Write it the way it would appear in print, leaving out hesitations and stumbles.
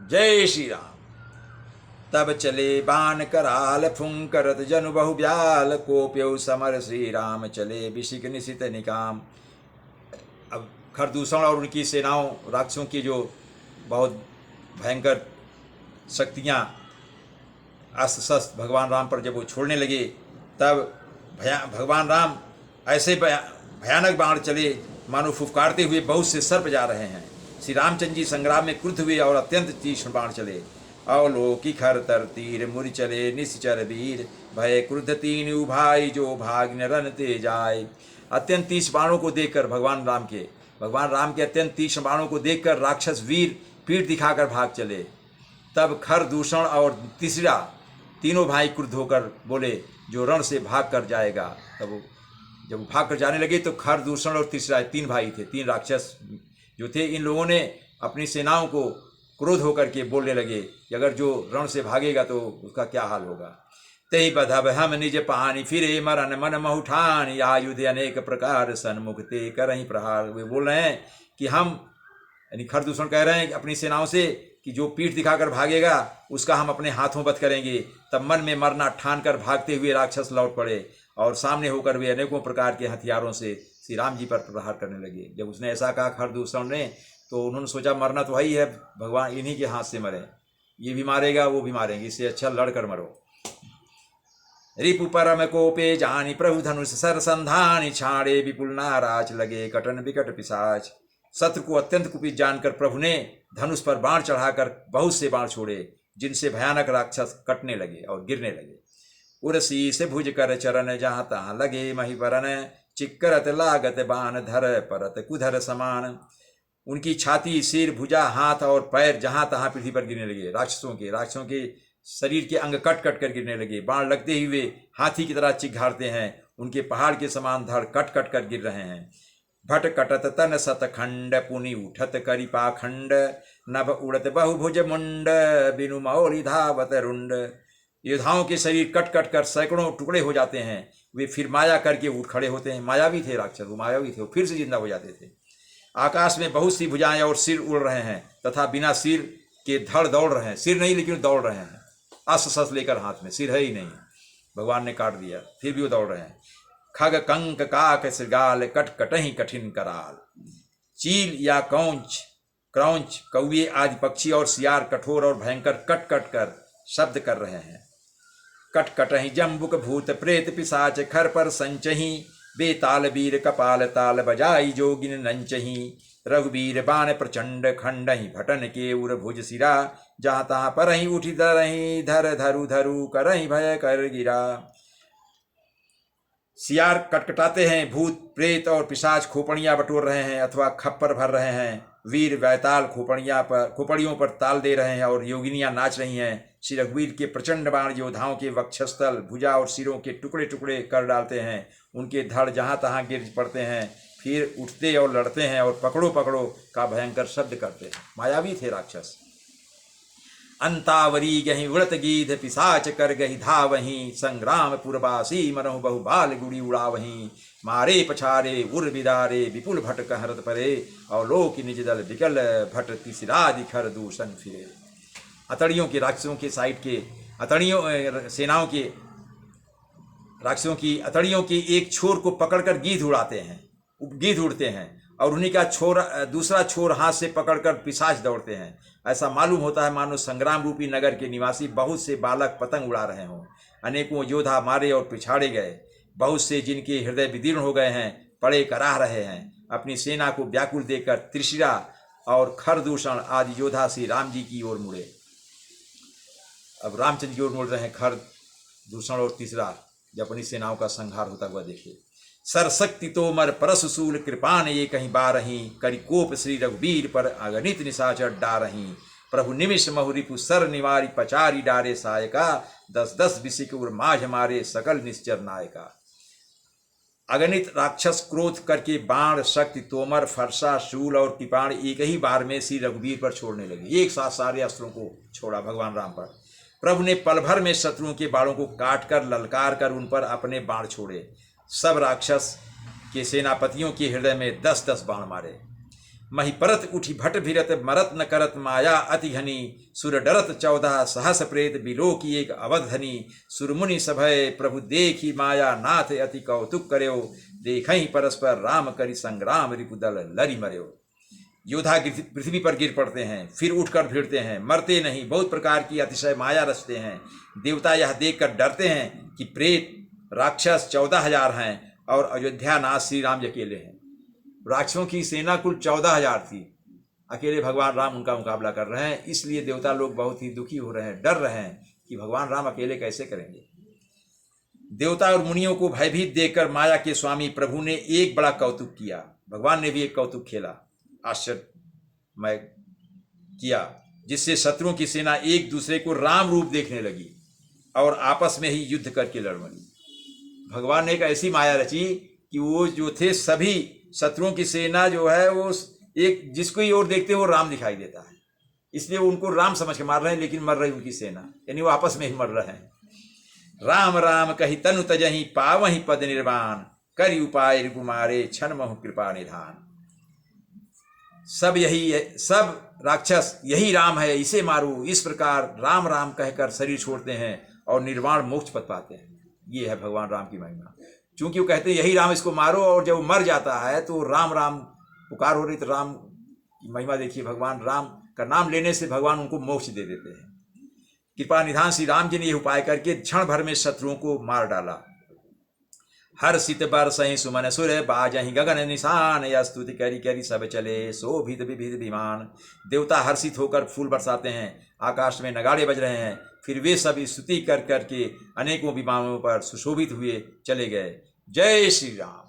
जय श्री राम। तब चले बाण कराल फुंकरत जनु बहु ब्याल कोप्यौ समर श्री राम चले बिशिक निशित निकाम। अब खरदूषण और उनकी सेनाओं राक्षसों की जो बहुत भयंकर शक्तियाँ अस्त्र शस्त्र भगवान राम पर जब वो छोड़ने लगे, तब भगवान राम ऐसे भयानक बाण चले मानो फुफकारते हुए बहुत से सर्प जा रहे हैं। श्री रामचंद्र जी संग्राम में क्रुद्ध हुए और अत्यंत तीक्ष्ण बाण चले। अवलोकी खर तर तीर मुर चले निश्चर वीर भय क्रुद्ध तीन उभाई जो भाग न रन ते जाए। अत्यंत तीक्ष्ण बाणों को देखकर भगवान राम के अत्यंत तीक्ष्ण बाणों को देखकर राक्षस वीर पीठ दिखाकर भाग चले। तब खर दूषण और तीसरा तीनों भाई क्रुद्ध होकर बोले, जो रण से भाग कर जाएगा। तब जब भाग कर जाने लगे तो खर दूषण और तीसरा तीन भाई थे, तीन राक्षस जो थे। इन लोगों ने अपनी सेनाओं को क्रोध होकर के बोलने लगे कि अगर जो रण से भागेगा तो उसका क्या हाल होगा। तही बधब हम निज पानी फिरे मरन मन महुठान आयुध अनेक प्रकार सन्मुख ते करहीं प्रहार। वे बोल रहे हैं कि हम, यानी खरदूषण कह रहे हैं कि अपनी सेनाओं से कि जो पीठ दिखाकर भागेगा उसका हम अपने हाथों वध करेंगे। तब मन में मरना ठान कर भागते हुए राक्षस लौट पड़े और सामने होकर वे अनेकों प्रकार के हथियारों से श्री राम जी पर प्रहार करने लगे। जब उसने ऐसा कहा खरदूषण ने, तो उन्होंने सोचा मरना तो वही है, भगवान इन्हीं के हाथ से मरे, ये भी मारेगा वो भी मारेंगे, इससे अच्छा लड़कर मरो। रिपु परम कोपे जानी प्रभु धनुष सर संधानी छाड़े विपुल नाराज लगे कटन विकट पिशाच। शत्रु को अत्यंत कुपित जानकर प्रभु ने धनुष पर बाण चढ़ाकर बहुत से बाण छोड़े, जिनसे भयानक राक्षस कटने लगे और गिरने लगे। उर्सी से भुज कर चरण जहाँ तहाँ लगे महिवरन चिक्करत लागत बाण धर परत कुधर समान। उनकी छाती, सिर, भुजा, हाथ और पैर जहाँ तहाँ पृथ्वी पर गिरने लगे। राक्षसों के शरीर के अंग कट कट कर गिरने लगे। बाण लगते ही वे हाथी की तरह चिघाड़ते हैं, उनके पहाड़ के समान धड़ कट कट कर गिर रहे हैं। भट कटत तन सतखंड पुनि उठत करि पाखंड नभ उड़त बहुभुज मुंड बिनु मौली धावत रुंड। योद्धाओं के शरीर कट कट कर सैकड़ों टुकड़े हो जाते हैं, वे फिर माया करके उठ खड़े होते हैं। मायावी थे राक्षस, वो मायावी थे, वो फिर से जिंदा हो जाते थे। आकाश में बहुत सी भुजाएं और सिर उड़ रहे हैं तथा बिना सिर के धड़ दौड़ रहे हैं। सिर नहीं लेकिन दौड़ रहे हैं, अस्त्र शस्त्र लेकर हाथ में, सिर है ही नहीं, भगवान ने काट दिया, फिर भी वो दौड़ रहे हैं। खग कंक काक श्रृगाल कट कटही कठिन कराल। चील या क्रौंच कौए आदि पक्षी और सियार कठोर और भयंकर कट कट कर शब्द कर रहे हैं। कट कटही जम्बुक भूत प्रेत पिशाच खर पर संचही बेताल वीर कपाल ताल बजाई जोगिन नंचही। रघुवीर बाण प्रचंड खंडही भटन के उर भुज सिरा जहाँ तहाँ पर ही उठी दरही धर धरु धरु करही भय कर गिरा। सियार कटकटाते हैं, भूत प्रेत और पिशाच खोपड़ियां बटोर रहे हैं अथवा खप्पर भर रहे हैं। वीर वैताल खोपड़ियों पर ताल दे रहे हैं और योगिनियां नाच रही हैं। श्री रघुवीर के प्रचंड बाण योद्धाओं के वक्षस्थल, भुजा और सिरों के टुकड़े टुकड़े कर डालते हैं। उनके धड़ जहां तहां गिर पड़ते हैं, फिर उठते और लड़ते हैं और पकड़ो पकड़ो का भयंकर शब्द करते हैं। मायावी थे राक्षस। अंतावरी गही उड़त गीध पिशाच कर गही धावही संग्राम पुरबासी मनहु बहु बाल गुड़ी उड़ावही। मारे पछारे उर बिदारे विपुल भट कहरत परे और लोक निज दल विकल भट तिसरादि खर दूषण फिरे। अतड़ियों के राक्षसों के साइड के अतड़ियों सेनाओं के राक्षसों की अतड़ियों के एक छोर को पकड़कर गीध उड़ते हैं और उन्हीं का दूसरा छोर हाथ से पकड़कर पिशाच दौड़ते हैं। ऐसा मालूम होता है मानो संग्राम रूपी नगर के निवासी बहुत से बालक पतंग उड़ा रहे हों। अनेकों योद्धा मारे और पिछाड़े गए, बहुत से जिनके हृदय विदीर्ण हो गए हैं पड़े कराह रहे हैं। अपनी सेना को व्याकुल देखकर त्रिशिरा और खरदूषण आदि योद्धा श्री राम जी की ओर मुड़े। अब रामचंद्र की ओर मुड़ रहे हैं खरदूषण और तीसरा, जब अपनी सेनाओं का संहार होता हुआ देखे। सरशक्ति तोमर परशुशूल कृपान ये कहीं बारही करिकोप श्री रघुवीर पर अगणित निशाचर डारही। प्रभु निमिष महुरिपु सर निवारी पचारी डारे सायका 10-10 विसिक उर माझ मारे सकल निश्चर नायका। अगणित राक्षस क्रोध करके बाण, शक्ति, तोमर, फरसा, शूल और कृपाण एक ही बार में श्री रघुवीर पर छोड़ने लगे। एक साथ सारे अस्त्रों को छोड़ा भगवान राम पर। प्रभु ने पल भर में शत्रुओं के बाणों को काट कर ललकार कर उन पर अपने बाण छोड़े। सब राक्षस के सेनापतियों के हृदय में 10-10 बाण मारे। मही परत उठी भट भिरत मरत न करत माया अति घनी सुर डरत 14 सहस प्रेत बिलो की एक अवधनी सुरमुनि सभय प्रभु देखी माया नाथ अति कौतुक करयो देखहि परस्पर राम करि संग्राम रिपुदल लरि मर्यो। योद्धा पृथ्वी पर गिर पड़ते हैं, फिर उठकर भिड़ते हैं, मरते नहीं, बहुत प्रकार की अतिशय माया रचते हैं। देवता यह देखकर डरते हैं कि प्रेत राक्षस 14,000 हैं और अयोध्या नाथ श्री राम अकेले हैं। राक्षसों की सेना कुल 14,000 थी, अकेले भगवान राम उनका मुकाबला कर रहे हैं। इसलिए देवता लोग बहुत ही दुखी हो रहे हैं, डर रहे हैं कि भगवान राम अकेले कैसे करेंगे। देवता और मुनियों को भयभीत देखकर माया के स्वामी प्रभु ने एक बड़ा कौतुक किया। भगवान ने भी एक कौतुक खेला, आश्चर्यमय किया, जिससे शत्रुओं की सेना एक दूसरे को राम रूप देखने लगी और आपस में ही युद्ध करके लड़ मरी। भगवान ने एक ऐसी माया रची कि वो जो थे सभी शत्रुओं की सेना जो है वो एक जिसको ही ओर देखते हो राम दिखाई देता है, इसलिए उनको राम समझ के मार रहे हैं, लेकिन मर रही उनकी सेना, यानी वो आपस में ही मर रहे हैं। राम राम कही तनु तजहि पावहि पद निर्वाण करि उपाय रिपुमारे क्षण महु कृपा निधान। सब राक्षस यही राम है, इसे मारो, इस प्रकार राम राम कहकर शरीर छोड़ते हैं और निर्वाण मोक्ष पद पाते हैं। ये है भगवान राम की महिमा। चूंकि वो कहते हैं यही राम, इसको मारो, और जब वो मर जाता है तो राम राम पुकार हो रही, तो राम की महिमा देखिए। भगवान राम का नाम लेने से भगवान उनको मोक्ष दे देते हैं। कृपा निधान श्री राम जी ने यह उपाय करके क्षण भर में शत्रुओं को मार डाला। हर सित बरसहि सुमन सुर बाजहि गगन निशान या स्तुति करी करी सब चले शोभित विविध विमान। देवता हर्षित होकर फूल बरसाते हैं, आकाश में नगाड़े बज रहे हैं, फिर वे सब स्तुति कर करके अनेकों विमानों पर सुशोभित हुए चले गए। जय श्री राम।